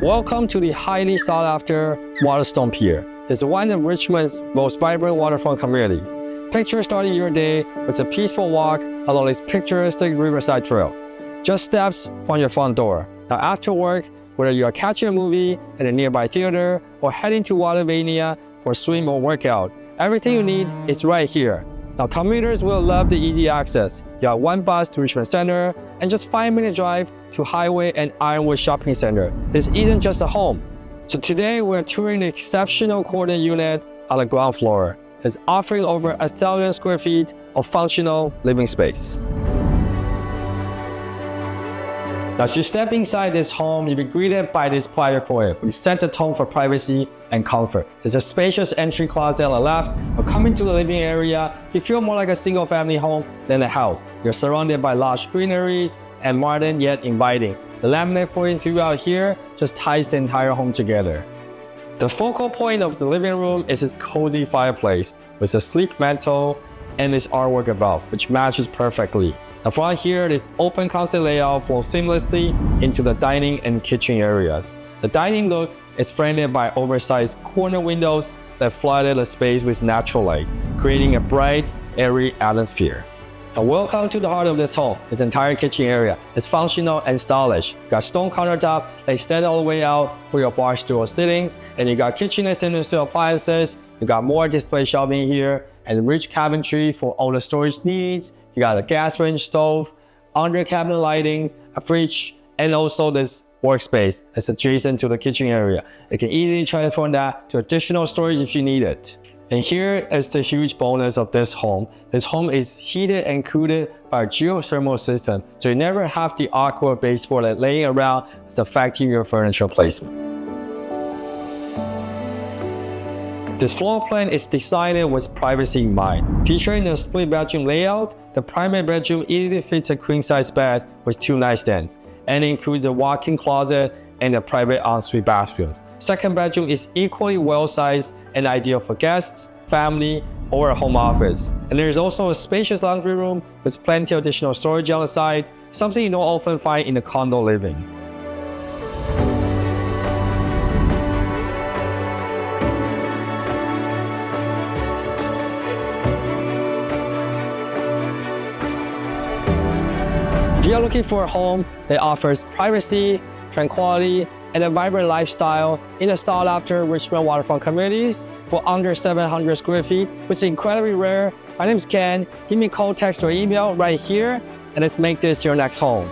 Welcome to the highly sought after Waterstone Pier. It's one of Richmond's most vibrant waterfront communities. Picture starting your day with a peaceful walk along these picturesque riverside trails. Just steps from your front door. Now after work, whether you are catching a movie at a nearby theater or heading to Watervania for a swim or workout, everything you need is right here. Now commuters will love the easy access. You have one bus to Richmond Center and just 5-minute drive to Highway and Ironwood Shopping Center. This isn't just a home. So today we're touring the exceptional corner unit on the ground floor. It's offering over 1,000 square feet of functional living space. Now, as you step inside this home, you'll be greeted by this private foyer, which set the tone for privacy and comfort. There's a spacious entry closet on the left, but coming to the living area, you feel more like a single-family home than a house. You're surrounded by lush greeneries and modern yet inviting. The laminate flooring throughout here just ties the entire home together. The focal point of the living room is its cozy fireplace with a sleek mantel and this artwork above, which matches perfectly. Now from here, this open constant layout flows seamlessly into the dining and kitchen areas. The dining look is framed by oversized corner windows that flood the space with natural light, creating a bright, airy atmosphere. Now welcome to the heart of this home. This entire kitchen area is functional and stylish. You got stone countertop that extend all the way out for your bar stool sittings, and you got kitchen extended steel appliances. You got more display shelving here, and rich cabinetry for all the storage needs. You got a gas range stove, under cabinet lighting, a fridge, and also this workspace that's adjacent to the kitchen area. You can easily transform that to additional storage if you need it. And here is the huge bonus of this home. This home is heated and cooled by a geothermal system, so you never have the awkward baseboard that laying around is affecting your furniture placement. This floor plan is designed with privacy in mind. Featuring a split bedroom layout, the primary bedroom easily fits a queen-size bed with 2 nightstands, and includes a walk-in closet and a private ensuite bathroom. Second bedroom is equally well-sized and ideal for guests, family, or a home office. And there is also a spacious laundry room with plenty of additional storage on the side, something you don't often find in a condo living. If you're looking for a home that offers privacy, tranquility, and a vibrant lifestyle in the sought-after Richmond waterfront communities for under 700 square feet, which is incredibly rare, my name is Ken. Give me a call, text, or email right here, and let's make this your next home.